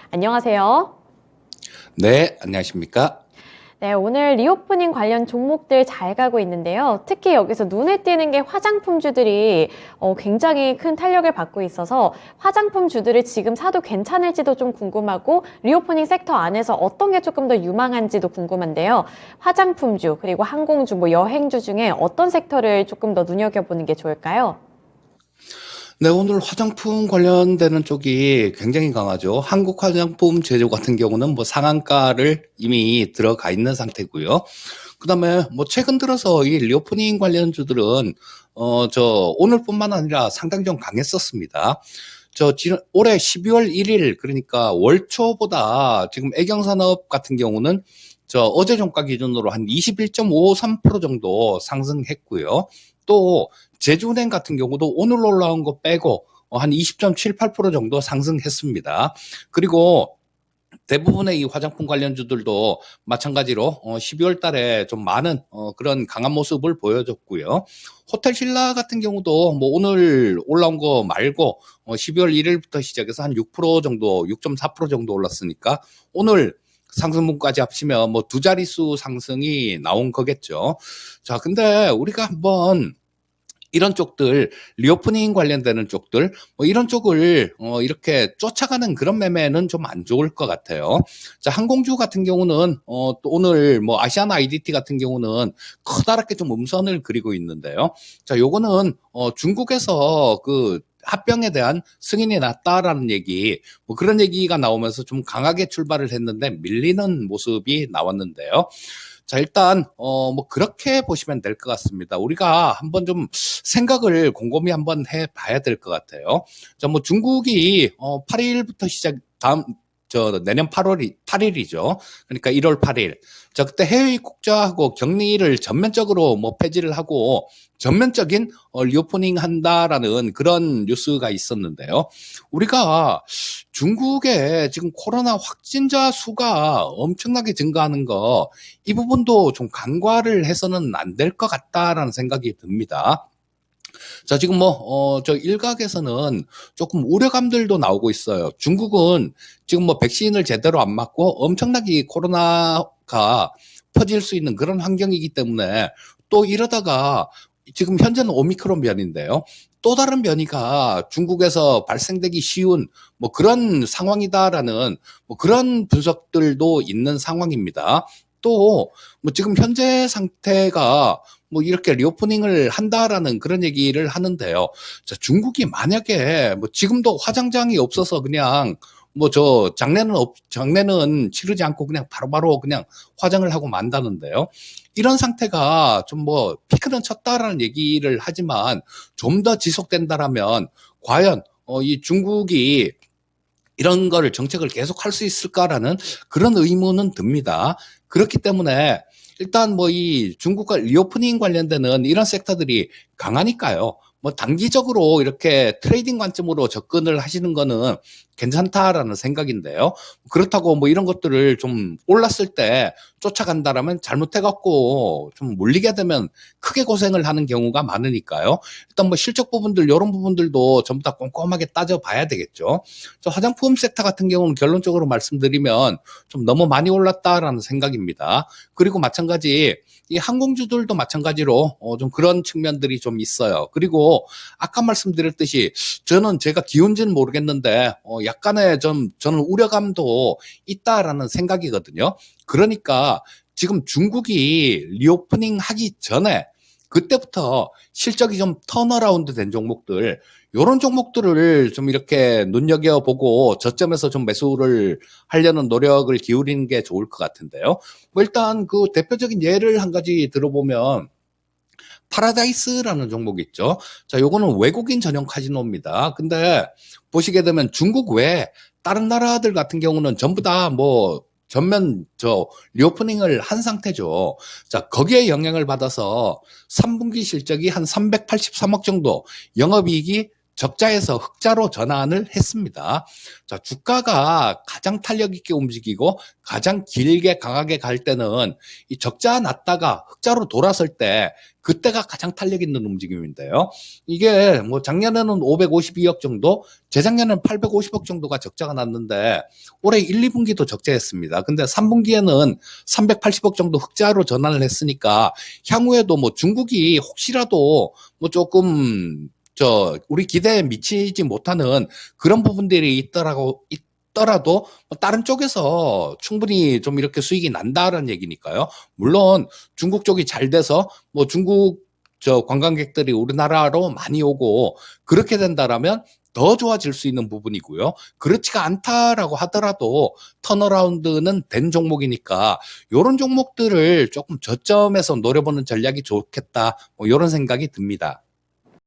안녕하세요. 네, 안녕하십니까? 네, 오늘 리오프닝 관련 종목들 잘 가고 있는데요. 특히 여기서 눈에 띄는 게 화장품주들이 굉장히 큰 탄력을 받고 있어서 화장품주들을 지금 사도 괜찮을지도 좀 궁금하고 리오프닝 섹터 안에서 어떤 게 조금 더 유망한지도 궁금한데요. 화장품주 그리고 항공주, 여행주 중에 어떤 섹터를 조금 더 눈여겨보는 게 좋을까요? 네, 오늘 화장품 관련되는 쪽이 굉장히 강하죠. 한국 화장품 제조 같은 경우는 상한가를 이미 들어가 있는 상태고요. 그다음에 최근 들어서 이 리오프닝 관련주들은 오늘뿐만 아니라 상당히 좀 강했었습니다. 올해 12월 1일 그러니까 월초보다 지금 애경산업 같은 경우는 어제 종가 기준으로 한 21.53% 정도 상승했고요. 또 제주은행 같은 경우도 오늘 올라온 거 빼고 한 20.78% 정도 상승했습니다. 그리고 대부분의 이 화장품 관련주들도 마찬가지로 12월 달에 좀 많은 그런 강한 모습을 보여줬고요. 호텔 신라 같은 경우도 오늘 올라온 거 말고 12월 1일부터 시작해서 한 6% 정도, 6.4% 정도 올랐으니까 오늘 상승분까지 합치면 두 자릿수 상승이 나온 거겠죠. 자, 근데 우리가 한번 이런 쪽들, 리오프닝 관련되는 쪽들, 이런 쪽을 이렇게 쫓아가는 그런 매매는 좀 안 좋을 것 같아요. 자, 항공주 같은 경우는 또 오늘 아시아나 IDT 같은 경우는 커다랗게 좀 음선을 그리고 있는데요. 자, 요거는 중국에서 그 합병에 대한 승인이 났다라는 얘기, 그런 얘기가 나오면서 좀 강하게 출발을 했는데 밀리는 모습이 나왔는데요. 자, 일단, 그렇게 보시면 될 것 같습니다. 우리가 한번 좀 생각을 곰곰이 한번 해 봐야 될 것 같아요. 자, 중국이, 8일부터 내년 8일이죠. 그러니까 1월 8일. 자, 그때 해외 입국자하고 격리를 전면적으로 폐지를 하고 전면적인 리오프닝 한다라는 그런 뉴스가 있었는데요. 우리가 중국에 지금 코로나 확진자 수가 엄청나게 증가하는 거, 이 부분도 좀 간과를 해서는 안 될 것 같다라는 생각이 듭니다. 자, 지금 저 일각에서는 조금 우려감들도 나오고 있어요. 중국은 지금 백신을 제대로 안 맞고 엄청나게 코로나가 퍼질 수 있는 그런 환경이기 때문에 또 이러다가 지금 현재는 오미크론 변인데요. 또 다른 변이가 중국에서 발생되기 쉬운 그런 상황이다라는 그런 분석들도 있는 상황입니다. 또 지금 현재 상태가 이렇게 리오프닝을 한다라는 그런 얘기를 하는데요. 자, 중국이 만약에 지금도 화장장이 없어서 그냥 장례는 치르지 않고 그냥 바로바로 그냥 화장을 하고 만다는데요. 이런 상태가 좀 피크는 쳤다라는 얘기를 하지만 좀 더 지속된다라면 과연 이 중국이 이런 거를 정책을 계속 할 수 있을까라는 그런 의문은 듭니다. 그렇기 때문에 일단 이 중국과 리오프닝 관련되는 이런 섹터들이 강하니까요. 단기적으로 이렇게 트레이딩 관점으로 접근을 하시는 거는 괜찮다라는 생각인데요. 그렇다고 이런 것들을 좀 올랐을 때 쫓아간다라면 잘못해갖고 좀 물리게 되면 크게 고생을 하는 경우가 많으니까요. 일단 실적 부분들, 이런 부분들도 전부 다 꼼꼼하게 따져봐야 되겠죠. 저 화장품 섹터 같은 경우는 결론적으로 말씀드리면 좀 너무 많이 올랐다라는 생각입니다. 그리고 마찬가지 이 항공주들도 마찬가지로 좀 그런 측면들이 좀 있어요. 그리고 아까 말씀드렸듯이 저는 제가 기운지는 모르겠는데 약간의 저는 우려감도 있다라는 생각이거든요. 그러니까 지금 중국이 리오프닝 하기 전에 그때부터 실적이 좀 턴어라운드 된 종목들, 요런 종목들을 좀 이렇게 눈여겨보고 저점에서 좀 매수를 하려는 노력을 기울이는 게 좋을 것 같은데요. 일단 그 대표적인 예를 한 가지 들어보면 파라다이스라는 종목이 있죠. 자, 요거는 외국인 전용 카지노입니다. 근데 보시게 되면 중국 외에 다른 나라들 같은 경우는 전부 다 전면 리오프닝을 한 상태죠. 자, 거기에 영향을 받아서 3분기 실적이 한 383억 정도, 영업이익이 적자에서 흑자로 전환을 했습니다. 자, 주가가 가장 탄력 있게 움직이고 가장 길게 강하게 갈 때는 이 적자 났다가 흑자로 돌았을 때 그때가 가장 탄력 있는 움직임인데요. 이게 뭐 작년에는 552억 정도, 재작년에는 850억 정도가 적자가 났는데 올해 1, 2분기도 적자였습니다. 근데 3분기에는 380억 정도 흑자로 전환을 했으니까 향후에도 뭐 중국이 혹시라도 뭐 조금 우리 기대에 미치지 못하는 그런 부분들이 있더라도 뭐 다른 쪽에서 충분히 좀 이렇게 수익이 난다는 얘기니까요. 물론 중국 쪽이 잘 돼서 뭐 중국 관광객들이 우리나라로 많이 오고 그렇게 된다라면 더 좋아질 수 있는 부분이고요. 그렇지가 않다라고 하더라도 턴어라운드는 된 종목이니까 이런 종목들을 조금 저점에서 노려보는 전략이 좋겠다. 뭐 이런 생각이 듭니다.